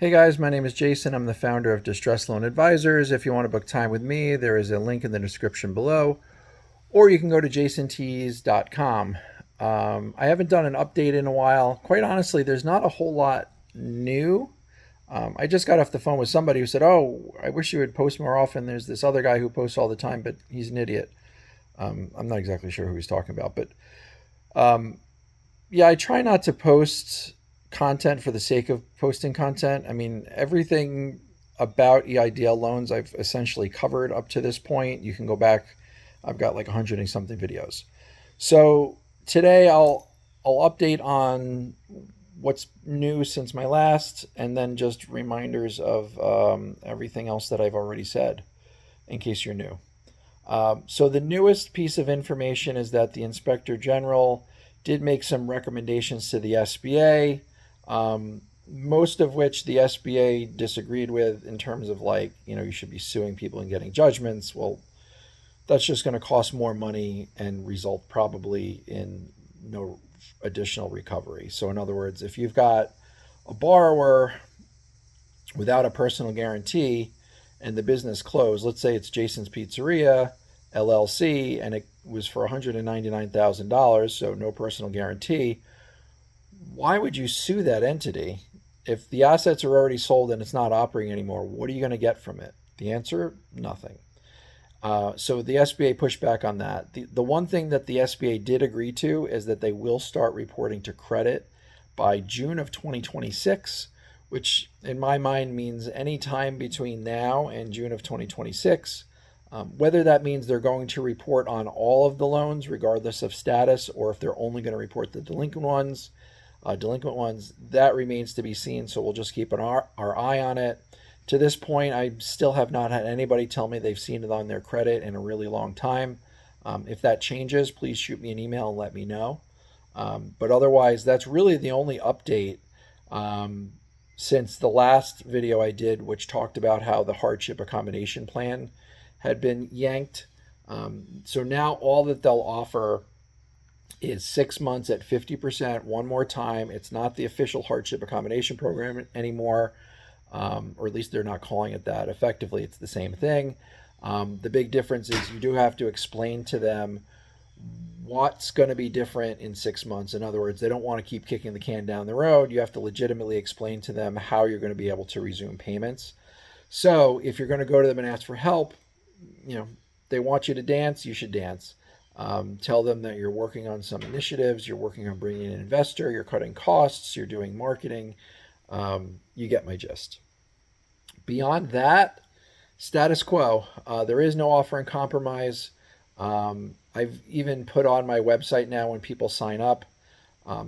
Hey guys, my name is Jason. I'm the founder of Distress Loan Advisors. If you want to book time with me, there is a link in the description below, or you can go to jasontees.com. I haven't done an update in a while. Quite honestly, there's not a whole lot new. I just got off the phone with somebody who said, "Oh, I wish you would post more often. There's this other guy who posts all the time, but he's an idiot." I'm not exactly sure who he's talking about, but yeah, I try not to post content for the sake of posting content. I mean, everything about EIDL loans I've essentially covered up to this point. You can go back. I've got like 100 and something videos. So today I'll update on what's new since my last, and then just reminders of everything else that I've already said, in case you're new. So the newest piece of information is that the Inspector General did make some recommendations to the SBA, most of which the SBA disagreed with in terms of like, you should be suing people and getting judgments. Well, that's just going to cost more money and result probably in no additional recovery. So in other words, if you've got a borrower without a personal guarantee and the business closed, let's say it's Jason's Pizzeria LLC, and it was for $199,000, so no personal guarantee, why would you sue that entity? If the assets are already sold and it's not operating anymore, what are you going to get from it? The answer, nothing. So the SBA pushed back on that. The one thing that the SBA did agree to is that they will start reporting to credit by June of 2026, which in my mind means any time between now and June of 2026. Whether that means they're going to report on all of the loans, regardless of status, or if they're only going to report the delinquent ones, that remains to be seen. So we'll just keep our eye on it. To this point, I still have not had anybody tell me they've seen it on their credit in a really long time. If that changes, please shoot me an email and let me know. But otherwise, that's really the only update since the last video I did, which talked about how the hardship accommodation plan had been yanked. So now all that they'll offer is 6 months at 50% one more time. It's not the official hardship accommodation program anymore, or at least they're not calling it that. Effectively, it's the same thing. The big difference is you do have to explain to them what's going to be different in 6 months. In other words, they don't want to keep kicking the can down the road. You have to legitimately explain to them how you're going to be able to resume payments. So if you're going to go to them and ask for help, they want you to dance, you should dance. Tell them that you're working on some initiatives, you're working on bringing in an investor, you're cutting costs, you're doing marketing. You get my gist. Beyond that, status quo. There is no offer in compromise. I've even put on my website now when people sign up.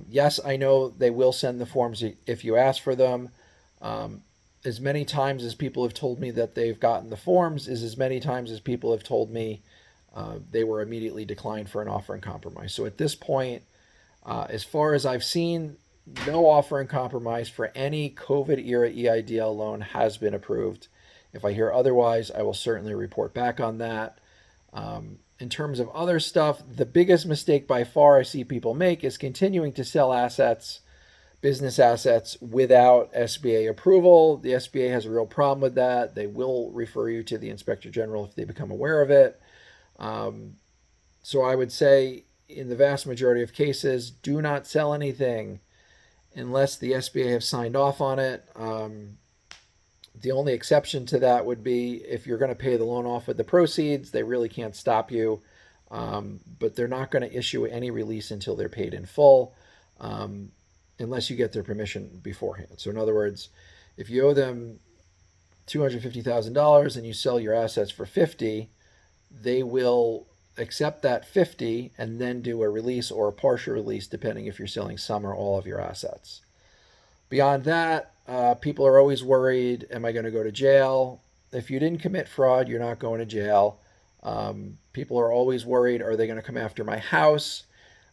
Yes, I know they will send the forms if you ask for them. As many times as people have told me that they've gotten the forms is as many times as people have told me they were immediately declined for an offer in compromise. So at this point, as far as I've seen, no offer in compromise for any COVID era EIDL loan has been approved. If I hear otherwise, I will certainly report back on that. In terms of other stuff, the biggest mistake by far I see people make is continuing to sell assets, business assets, without SBA approval. The SBA has a real problem with that. They will refer you to the Inspector General if they become aware of it. So I would say in the vast majority of cases, do not sell anything unless the SBA have signed off on it. The only exception to that would be if you're going to pay the loan off with the proceeds, they really can't stop you. But they're not going to issue any release until they're paid in full, unless you get their permission beforehand. So in other words, if you owe them $250,000 and you sell your assets for 50, they will accept that 50 and then do a release or a partial release, depending if you're selling some or all of your assets. Beyond that, people are always worried, am I going to go to jail? If you didn't commit fraud, you're not going to jail. People are always worried, are they going to come after my house?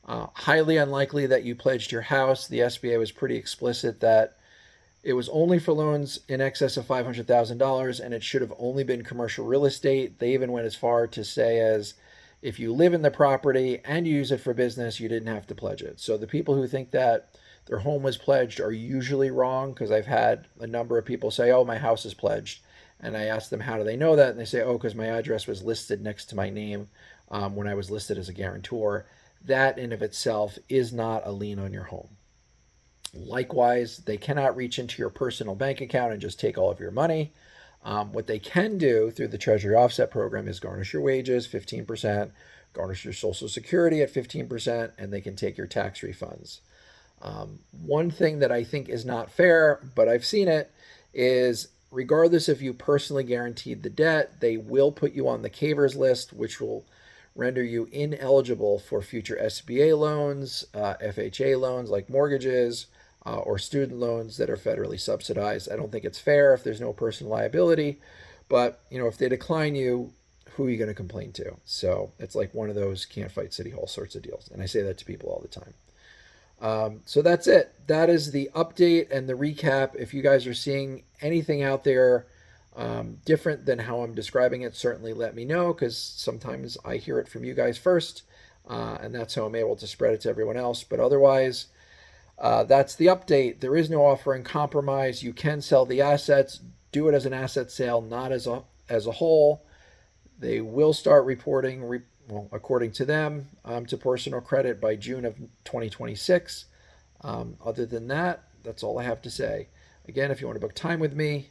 Highly unlikely that you pledged your house. The SBA was pretty explicit that it was only for loans in excess of $500,000, and it should have only been commercial real estate. They even went as far to say as if you live in the property and you use it for business, you didn't have to pledge it. So the people who think that their home was pledged are usually wrong, because I've had a number of people say, oh, my house is pledged. And I ask them, how do they know that? And they say, oh, because my address was listed next to my name when I was listed as a guarantor. That in of itself is not a lien on your home. Likewise, they cannot reach into your personal bank account and just take all of your money. What they can do through the Treasury Offset Program is garnish your wages 15%, garnish your Social Security at 15%, and they can take your tax refunds. One thing that I think is not fair, but I've seen it, is regardless if you personally guaranteed the debt, they will put you on the Cavers list, which will render you ineligible for future SBA loans, FHA loans like mortgages, or student loans that are federally subsidized. I don't think it's fair if there's no personal liability, but if they decline you, who are you going to complain to? So it's like one of those can't fight City Hall sorts of deals, and I say that to people all the time. So that's it. That is the update and the recap. If you guys are seeing anything out there different than how I'm describing it, certainly let me know, because sometimes I hear it from you guys first, and that's how I'm able to spread it to everyone else. But otherwise, that's the update. There is no offer in compromise. You can sell the assets. Do it as an asset sale, not as a whole. They will start reporting, according to them, to personal credit by June of 2026. Other than that, that's all I have to say. Again, if you want to book time with me,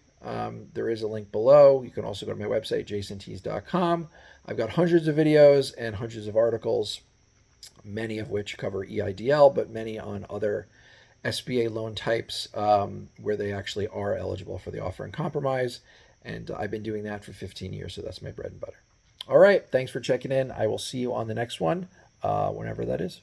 there is a link below. You can also go to my website, jasontees.com. I've got hundreds of videos and hundreds of articles, many of which cover EIDL, but many on other SBA loan types where they actually are eligible for the offer in compromise. And I've been doing that for 15 years, so that's my bread and butter. All right, thanks for checking in. I will see you on the next one, whenever that is.